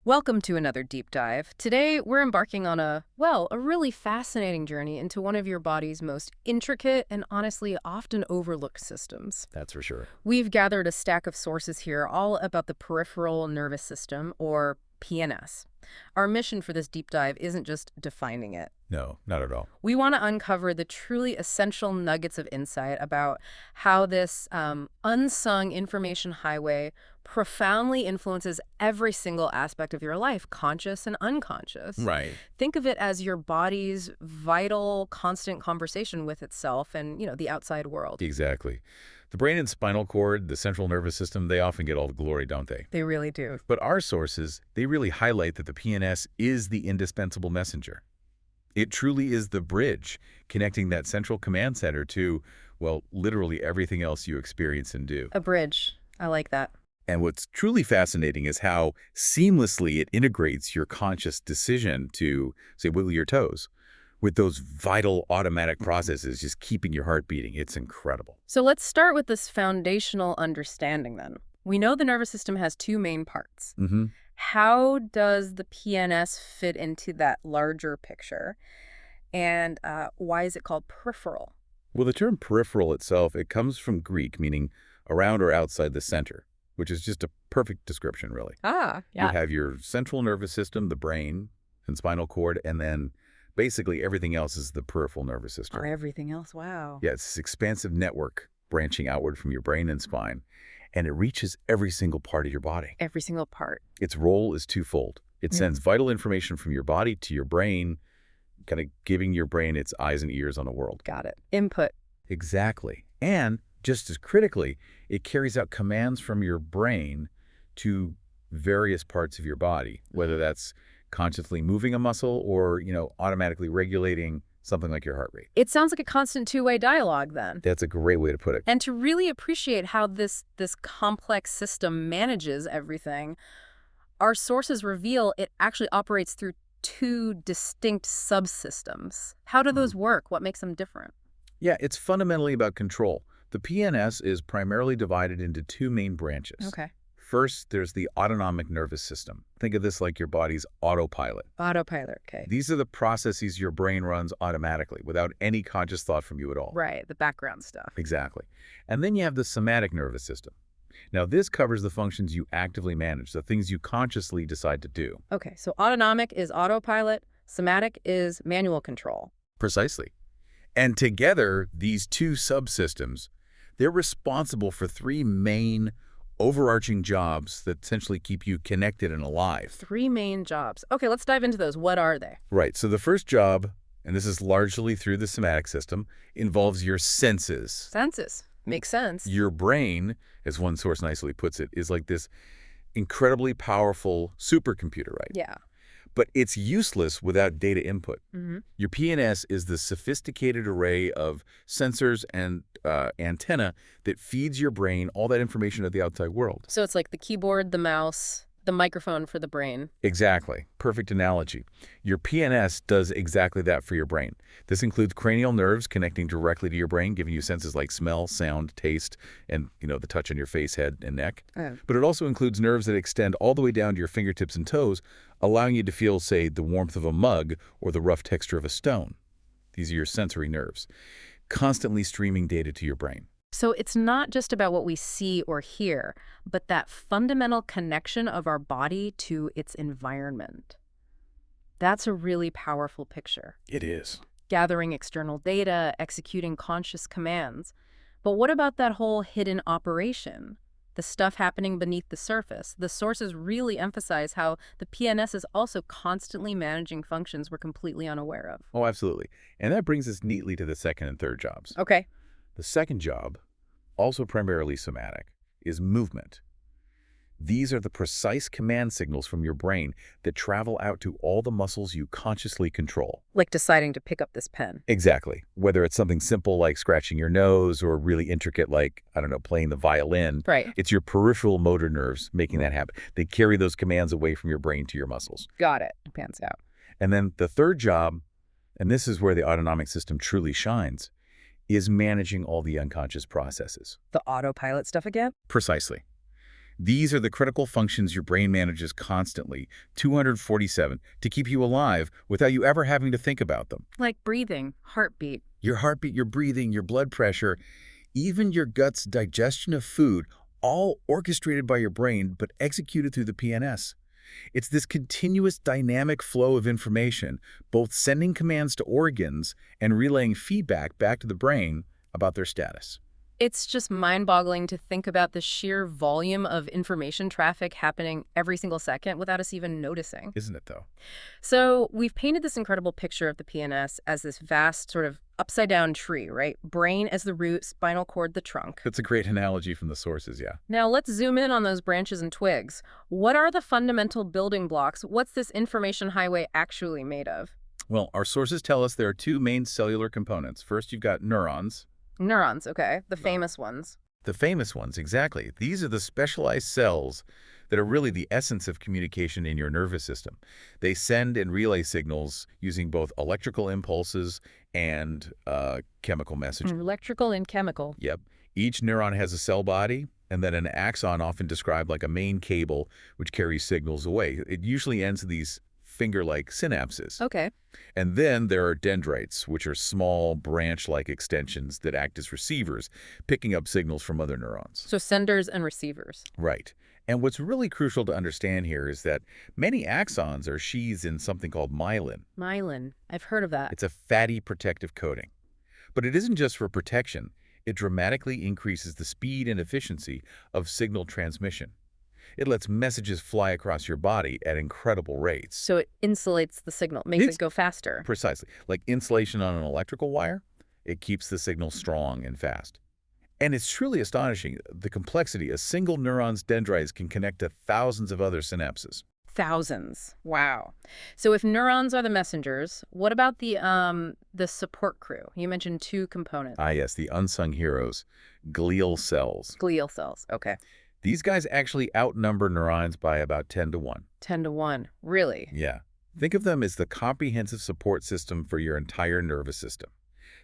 Welcome to another deep dive. Today, we're embarking on a really fascinating journey into one of your body's most intricate and honestly often overlooked systems. That's for sure. We've gathered a stack of sources here all about the peripheral nervous system, or PNS. Our mission for this deep dive isn't just defining it. No, not at all. We want to uncover the truly essential nuggets of insight about how this unsung information highway profoundly influences every single aspect of your life, conscious and unconscious. Right. Think of it as your body's vital, constant conversation with itself and, the outside world. Exactly. The brain and spinal cord, the central nervous system, they often get all the glory, don't they? They really do. But our sources, they really highlight that the PNS is the indispensable messenger. It truly is the bridge connecting that central command center to, well, literally everything else you experience and do. A bridge. I like that. And what's truly fascinating is how seamlessly it integrates your conscious decision to, say, wiggle your toes with those vital automatic processes just keeping your heart beating. It's incredible. So let's start with this foundational understanding then. We know the nervous system has two main parts. How does the PNS fit into that larger picture? And why is it called peripheral? Well, the term peripheral itself, it comes from Greek, meaning around or outside the center, which is just a perfect description, really. Yeah. You have your central nervous system, the brain and spinal cord, and then basically everything else is the peripheral nervous system. Or everything else, wow. Yeah, it's this expansive network branching outward from your brain and spine, and it reaches every single part of your body. Every single part. Its role is twofold. It sends vital information from your body to your brain, kind of giving your brain its eyes and ears on the world. Got it. Input. Exactly. And just as critically, it carries out commands from your brain to various parts of your body, whether that's consciously moving a muscle or, automatically regulating something like your heart rate. It sounds like a constant two-way dialogue then. That's a great way to put it. And to really appreciate how this complex system manages everything, our sources reveal it actually operates through two distinct subsystems. How do those work? What makes them different? Yeah, it's fundamentally about control. The PNS is primarily divided into two main branches. Okay. First, there's the autonomic nervous system. Think of this like your body's autopilot. Autopilot, okay. These are the processes your brain runs automatically without any conscious thought from you at all. Right, the background stuff. Exactly. And then you have the somatic nervous system. Now, this covers the functions you actively manage, the things you consciously decide to do. Okay, so autonomic is autopilot, somatic is manual control. Precisely. And together, these two subsystems, they're responsible for three main overarching jobs that essentially keep you connected and alive. Three main jobs. Okay, let's dive into those. What are they? Right. So the first job, and this is largely through the somatic system, involves your senses. Senses. Makes sense. Your brain, as one source nicely puts it, is like this incredibly powerful supercomputer, right? Yeah. But it's useless without data input. Mm-hmm. Your PNS is the sophisticated array of sensors and antenna that feeds your brain all that information of the outside world. So it's like the keyboard, the mouse, the microphone for the brain. Exactly. Perfect analogy. Your PNS does exactly that for your brain. This includes cranial nerves connecting directly to your brain, giving you senses like smell, sound, taste, and, the touch on your face, head, and neck. Oh. But it also includes nerves that extend all the way down to your fingertips and toes, allowing you to feel, say, the warmth of a mug or the rough texture of a stone. These are your sensory nerves, constantly streaming data to your brain. So it's not just about what we see or hear, but that fundamental connection of our body to its environment. That's a really powerful picture. It is. Gathering external data, executing conscious commands. But what about that whole hidden operation? The stuff happening beneath the surface. The sources really emphasize how the PNS is also constantly managing functions we're completely unaware of. Oh, absolutely. And that brings us neatly to the second and third jobs. Okay. The second job, also primarily somatic, is movement. These are the precise command signals from your brain that travel out to all the muscles you consciously control. Like deciding to pick up this pen. Exactly. Whether it's something simple like scratching your nose or really intricate like, playing the violin. Right. It's your peripheral motor nerves making that happen. They carry those commands away from your brain to your muscles. Got it. Pans out. And then the third job, and this is where the autonomic system truly shines, is managing all the unconscious processes. The autopilot stuff again? Precisely. These are the critical functions your brain manages constantly, 247, to keep you alive without you ever having to think about them. Like breathing, heartbeat. Your heartbeat, your breathing, your blood pressure, even your gut's digestion of food, all orchestrated by your brain but executed through the PNS. It's this continuous dynamic flow of information, both sending commands to organs and relaying feedback back to the brain about their status. It's just mind-boggling to think about the sheer volume of information traffic happening every single second without us even noticing. Isn't it, though? So we've painted this incredible picture of the PNS as this vast sort of upside-down tree, right? Brain as the root, spinal cord the trunk. That's a great analogy from the sources, yeah. Now let's zoom in on those branches and twigs. What are the fundamental building blocks? What's this information highway actually made of? Well, our sources tell us there are two main cellular components. First, you've got neurons. Neurons, okay. The famous ones. The famous ones, exactly. These are the specialized cells that are really the essence of communication in your nervous system. They send and relay signals using both electrical impulses and chemical messaging. Electrical and chemical. Yep. Each neuron has a cell body, and then an axon, often described like a main cable, which carries signals away. It usually ends in these finger-like synapses. Okay. And then there are dendrites, which are small branch-like extensions that act as receivers, picking up signals from other neurons. So senders and receivers. Right. And what's really crucial to understand here is that many axons are sheathed in something called myelin. Myelin. I've heard of that. It's a fatty protective coating. But it isn't just for protection. It dramatically increases the speed and efficiency of signal transmission. It lets messages fly across your body at incredible rates. So it insulates the signal, makes it go faster. Precisely. Like insulation on an electrical wire, it keeps the signal strong and fast. And it's truly astonishing, the complexity. A single neuron's dendrites can connect to thousands of other synapses. Thousands. Wow. So if neurons are the messengers, what about the support crew? You mentioned two components. Ah, yes, the unsung heroes, glial cells. Glial cells. Okay. These guys actually outnumber neurons by about 10 to 1. 10 to 1. Really? Yeah. Think of them as the comprehensive support system for your entire nervous system.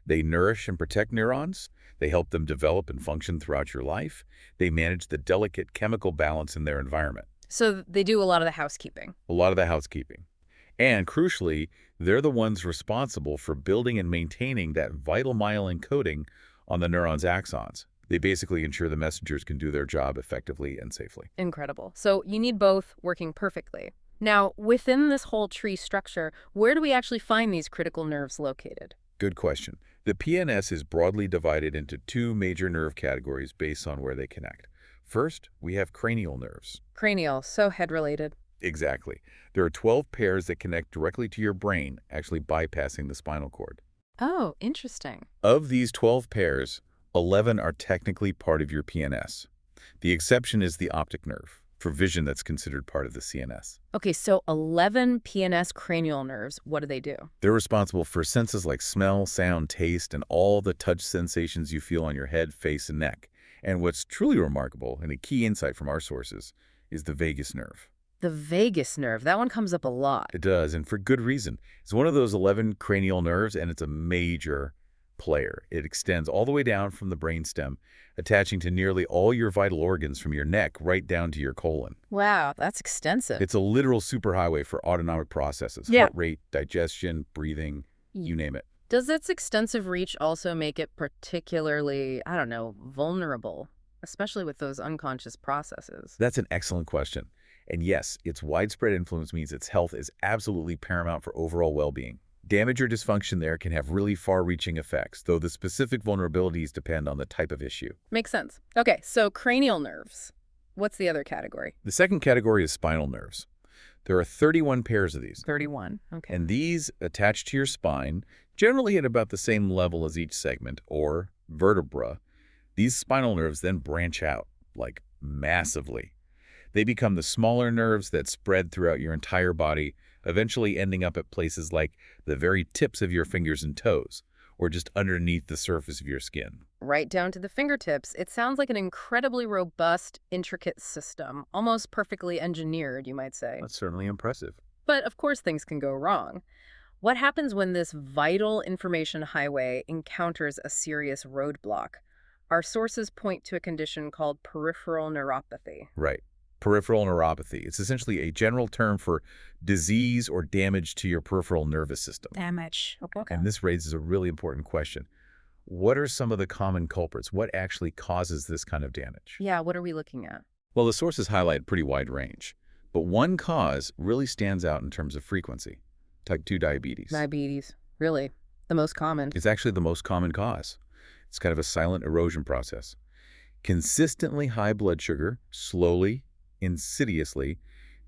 They nourish and protect neurons. They help them develop and function throughout your life. They manage the delicate chemical balance in their environment. So they do a lot of the housekeeping. A lot of the housekeeping. And crucially, they're the ones responsible for building and maintaining that vital myelin coating on the neuron's axons. They basically ensure the messengers can do their job effectively and safely. Incredible. So you need both working perfectly. Now, within this whole tree structure, where do we actually find these critical nerves located? Good question. The PNS is broadly divided into two major nerve categories based on where they connect. First, we have cranial nerves. Cranial, so head-related. Exactly. There are 12 pairs that connect directly to your brain, actually bypassing the spinal cord. Oh, interesting. Of these 12 pairs, 11 are technically part of your PNS. The exception is the optic nerve, for vision that's considered part of the CNS. Okay, so 11 PNS cranial nerves, what do they do? They're responsible for senses like smell, sound, taste, and all the touch sensations you feel on your head, face, and neck. And what's truly remarkable, and a key insight from our sources, is the vagus nerve. The vagus nerve, that one comes up a lot. It does, and for good reason. It's one of those 11 cranial nerves, and it's a major player. It extends all the way down from the brainstem, attaching to nearly all your vital organs from your neck right down to your colon. Wow, that's extensive. It's a literal superhighway for autonomic processes, Yeah. heart rate, digestion, breathing, you name it. Does its extensive reach also make it particularly, I don't know, vulnerable, especially with those unconscious processes? That's an excellent question. And yes, its widespread influence means its health is absolutely paramount for overall well-being. Damage or dysfunction there can have really far-reaching effects, though the specific vulnerabilities depend on the type of issue. Makes sense. Okay, so cranial nerves. What's the other category? The second category is spinal nerves. There are 31 pairs of these. 31. Okay. And these attach to your spine, generally at about the same level as each segment, or vertebra. These spinal nerves then branch out, like massively. They become the smaller nerves that spread throughout your entire body, eventually ending up at places like the very tips of your fingers and toes, or just underneath the surface of your skin. Right down to the fingertips. It sounds like an incredibly robust, intricate system, almost perfectly engineered, you might say. That's certainly impressive. But of course things can go wrong. What happens when this vital information highway encounters a serious roadblock? Our sources point to a condition called peripheral neuropathy. Right. Peripheral neuropathy. It's essentially a general term for disease or damage to your peripheral nervous system. Damage. Okay. And this raises a really important question. What are some of the common culprits? What actually causes this kind of damage? Yeah, what are we looking at? Well, the sources highlight a pretty wide range, but one cause really stands out in terms of frequency: type 2 diabetes. Diabetes. Really? The most common? It's actually the most common cause. It's kind of a silent erosion process. Consistently high blood sugar, slowly, insidiously,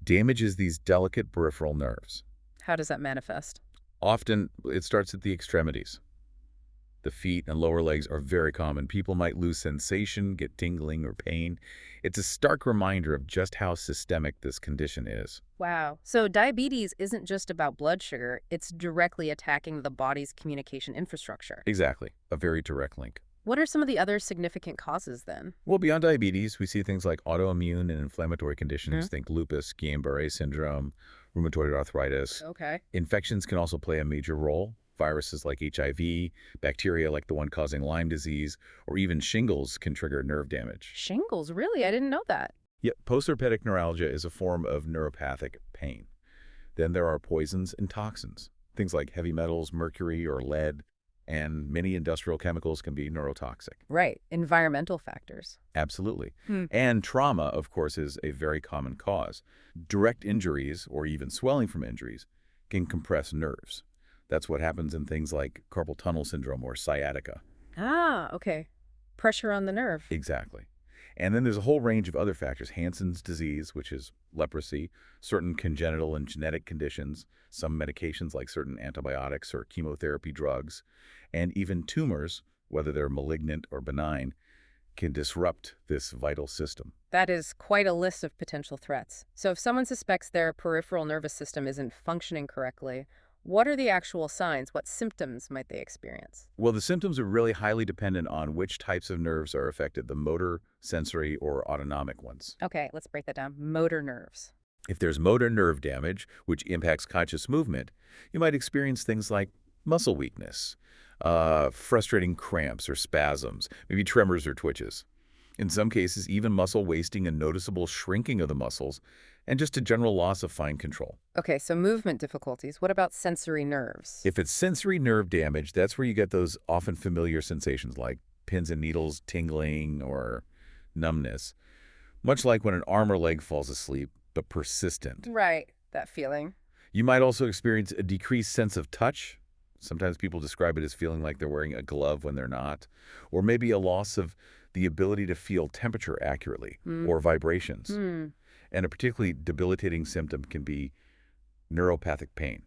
damages these delicate peripheral nerves. How does that manifest? Often, it starts at the extremities. The feet and lower legs are very common. People might lose sensation, get tingling or pain. It's a stark reminder of just how systemic this condition is. Wow. So diabetes isn't just about blood sugar, it's directly attacking the body's communication infrastructure. Exactly. A very direct link. What are some of the other significant causes then? Well, beyond diabetes, we see things like autoimmune and inflammatory conditions. Think lupus, Guillain-Barré syndrome, rheumatoid arthritis. Okay. Infections can also play a major role. Viruses like HIV, bacteria like the one causing Lyme disease, or even shingles can trigger nerve damage. Shingles, really? I didn't know that. Yet, postherpetic neuralgia is a form of neuropathic pain. Then there are poisons and toxins. Things like heavy metals, mercury, or lead, and many industrial chemicals can be neurotoxic. Right. Environmental factors. Absolutely. Hmm. And trauma, of course, is a very common cause. Direct injuries, or even swelling from injuries, can compress nerves. That's what happens in things like carpal tunnel syndrome or sciatica. Ah, okay. Pressure on the nerve. Exactly. And then there's a whole range of other factors. Hansen's disease, which is leprosy, certain congenital and genetic conditions, some medications like certain antibiotics or chemotherapy drugs, and even tumors, whether they're malignant or benign, can disrupt this vital system. That is quite a list of potential threats. So if someone suspects their peripheral nervous system isn't functioning correctly, what are the actual signs? What symptoms might they experience? Well, the symptoms are really highly dependent on which types of nerves are affected, the motor, sensory, or autonomic ones. Okay, let's break that down. Motor nerves. If there's motor nerve damage, which impacts conscious movement, you might experience things like muscle weakness, frustrating cramps or spasms, maybe tremors or twitches. In some cases, even muscle wasting and noticeable shrinking of the muscles, and just a general loss of fine control. Okay, so movement difficulties. What about sensory nerves? If it's sensory nerve damage, that's where you get those often familiar sensations like pins and needles, tingling, or numbness. Much like when an arm or leg falls asleep, but persistent. Right, that feeling. You might also experience a decreased sense of touch. Sometimes people describe it as feeling like they're wearing a glove when they're not. Or maybe a loss of the ability to feel temperature accurately or vibrations. And a particularly debilitating symptom can be neuropathic pain.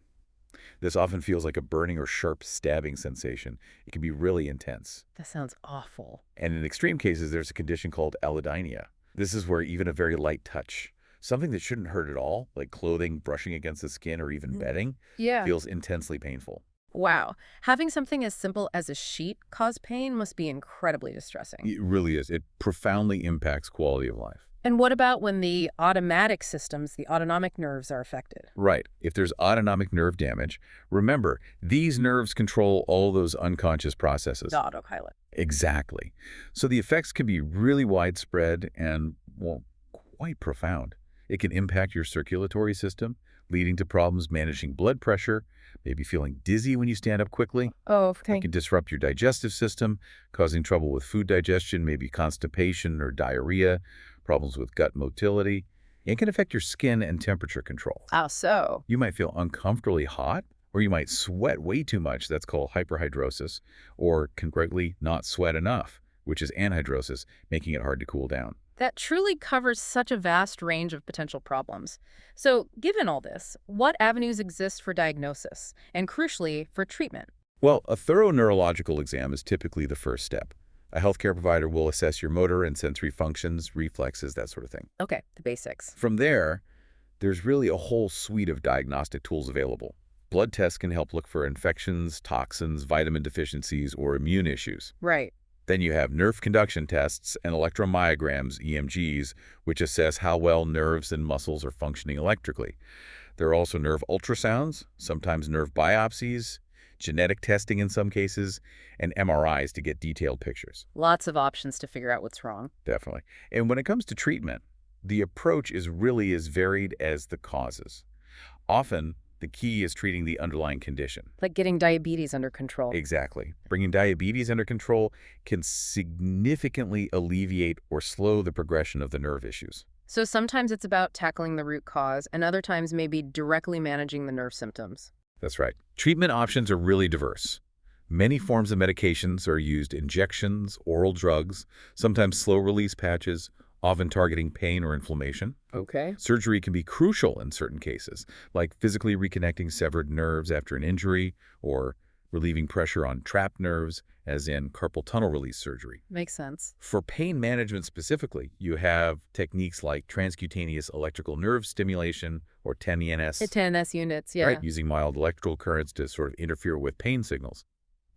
This often feels like a burning or sharp stabbing sensation. It can be really intense. That sounds awful. And in extreme cases, there's a condition called allodynia. This is where even a very light touch, something that shouldn't hurt at all, like clothing brushing against the skin or even bedding, feels intensely painful. Wow. Having something as simple as a sheet cause pain must be incredibly distressing. It really is. It profoundly impacts quality of life. And what about when the automatic systems, the autonomic nerves, are affected? Right. If there's autonomic nerve damage, remember, these nerves control all those unconscious processes. The autopilot. Exactly. So the effects can be really widespread and, well, quite profound. It can impact your circulatory system, leading to problems managing blood pressure, maybe feeling dizzy when you stand up quickly. Oh, It okay. can disrupt your digestive system, causing trouble with food digestion, maybe constipation or diarrhea, problems with gut motility. It can affect your skin and temperature control. How so? You might feel uncomfortably hot, or you might sweat way too much. That's called hyperhidrosis, or can greatly not sweat enough, which is anhidrosis, making it hard to cool down. That truly covers such a vast range of potential problems. So, given all this, what avenues exist for diagnosis, and crucially, for treatment? Well, a thorough neurological exam is typically the first step. A healthcare provider will assess your motor and sensory functions, reflexes, that sort of thing. Okay, the basics. From there, there's really a whole suite of diagnostic tools available. Blood tests can help look for infections, toxins, vitamin deficiencies, or immune issues. Right. Then you have nerve conduction tests and electromyograms, EMGs, which assess how well nerves and muscles are functioning electrically. There are also nerve ultrasounds, sometimes nerve biopsies, genetic testing in some cases, and MRIs to get detailed pictures. Lots of options to figure out what's wrong. Definitely. And when it comes to treatment, The approach is really as varied as the causes. Often, the key is treating the underlying condition. Like getting diabetes under control. Exactly. Bringing diabetes under control can significantly alleviate or slow the progression of the nerve issues. So sometimes it's about tackling the root cause, and other times maybe directly managing the nerve symptoms. That's right. Treatment options are really diverse. Many forms of medications are used: injections, oral drugs, sometimes slow-release patches, often targeting pain or inflammation. Okay. Surgery can be crucial in certain cases, like physically reconnecting severed nerves after an injury or relieving pressure on trapped nerves, as in carpal tunnel release surgery. Makes sense. For pain management specifically, you have techniques like transcutaneous electrical nerve stimulation, or PNS, The 10S units, yeah. right, using mild electrical currents to sort of interfere with pain signals.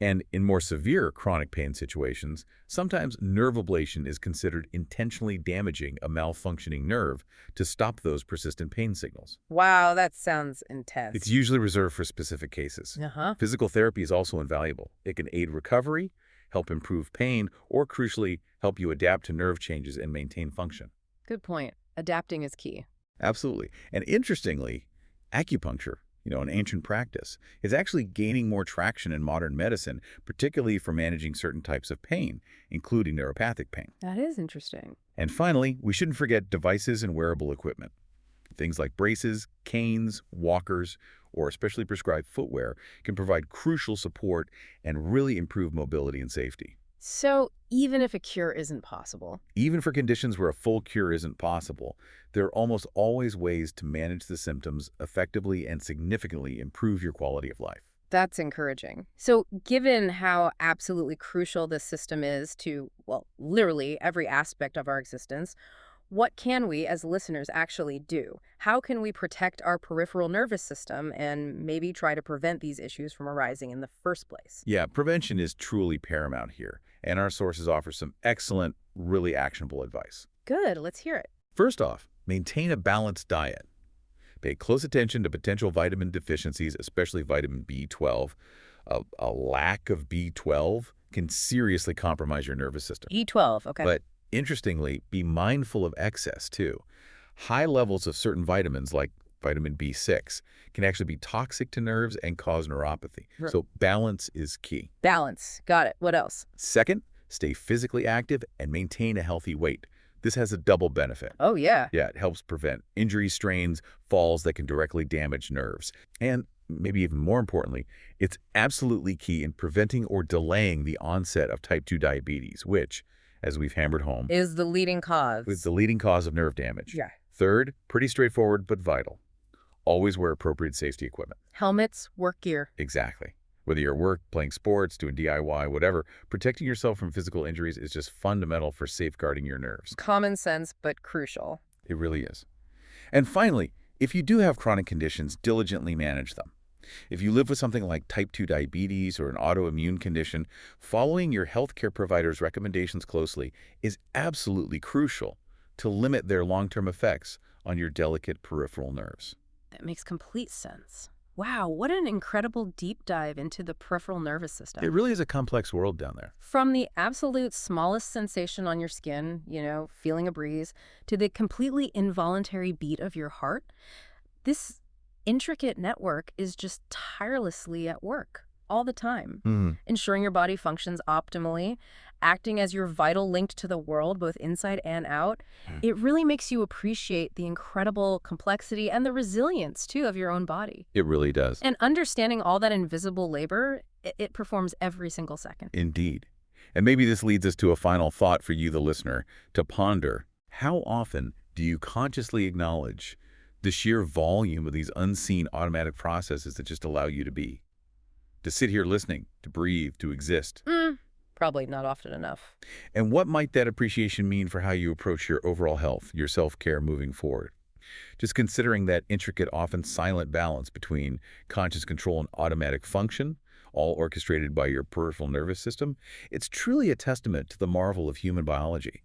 And in more severe chronic pain situations, sometimes nerve ablation is considered intentionally damaging a malfunctioning nerve to stop those persistent pain signals. Wow, that sounds It's intense. usually reserved for specific cases. Uh-huh. Physical therapy is also invaluable. It can aid recovery, help improve pain, or crucially, help you adapt to nerve changes and maintain function. Good point. Adapting is key. Absolutely. And interestingly, acupuncture, an ancient practice, is actually gaining more traction in modern medicine, particularly for managing certain types of pain, including neuropathic pain. That is interesting. And finally, we shouldn't forget devices and wearable equipment. Things like braces, canes, walkers, or especially prescribed footwear can provide crucial support and really improve mobility and safety. So even if a cure isn't possible, Even for conditions where a full cure isn't possible, there are almost always ways to manage the symptoms effectively and significantly improve your quality of life. that's encouraging. So given how absolutely crucial this system is to, well, literally every aspect of our existence, what can we as listeners actually do? How can we protect our peripheral nervous system and maybe try to prevent these issues from arising in the first place? Yeah, prevention is truly paramount here, and our sources offer some excellent, really actionable advice. Good, let's hear it. First off, maintain a balanced diet. Pay close attention to potential vitamin deficiencies, especially vitamin B12. A lack of B12 can seriously compromise your nervous system. E12, okay. But interestingly, be mindful of excess too. High levels of certain vitamins, like vitamin B6, can actually be toxic to nerves and cause neuropathy. Sure. So balance is key. Balance, got it. What else? Second, stay physically active and maintain a healthy weight. This has a double benefit. Oh, yeah. Yeah, it helps prevent injuries, strains, falls that can directly damage nerves. And maybe even more importantly, it's absolutely key in preventing or delaying the onset of type 2 diabetes, which, as we've hammered home, Is the leading cause. is the leading cause of nerve damage. Yeah. Third, pretty straightforward but vital. Always wear appropriate safety equipment. Helmets, work gear. Exactly. Whether you're at work, playing sports, doing DIY, whatever, protecting yourself from physical injuries is just fundamental for safeguarding your nerves. Common sense, but crucial. It really is. And finally, if you do have chronic conditions, diligently manage them. If you live with something like type 2 diabetes or an autoimmune condition, following your healthcare provider's recommendations closely is absolutely crucial to limit their long-term effects on your delicate peripheral nerves. That makes complete sense. Wow, what an incredible deep dive into the peripheral nervous system. It really is a complex world down there. From the absolute smallest sensation on your skin, feeling a breeze, to the completely involuntary beat of your heart, this intricate network is just tirelessly at work all the time, ensuring your body functions optimally, acting as your vital link to the world, both inside and out. It really makes you appreciate the incredible complexity and the resilience, too, of your own body. It really does. And understanding all that invisible labor, it performs every single second. Indeed. And maybe this leads us to a final thought for you, the listener, to ponder. How often do you consciously acknowledge the sheer volume of these unseen automatic processes that just allow you to be? To sit here listening, to breathe, to exist. Probably not often enough. And what might that appreciation mean for how you approach your overall health, your self-care moving forward? Just considering that intricate, often silent balance between conscious control and automatic function, all orchestrated by your peripheral nervous system, it's truly a testament to the marvel of human biology.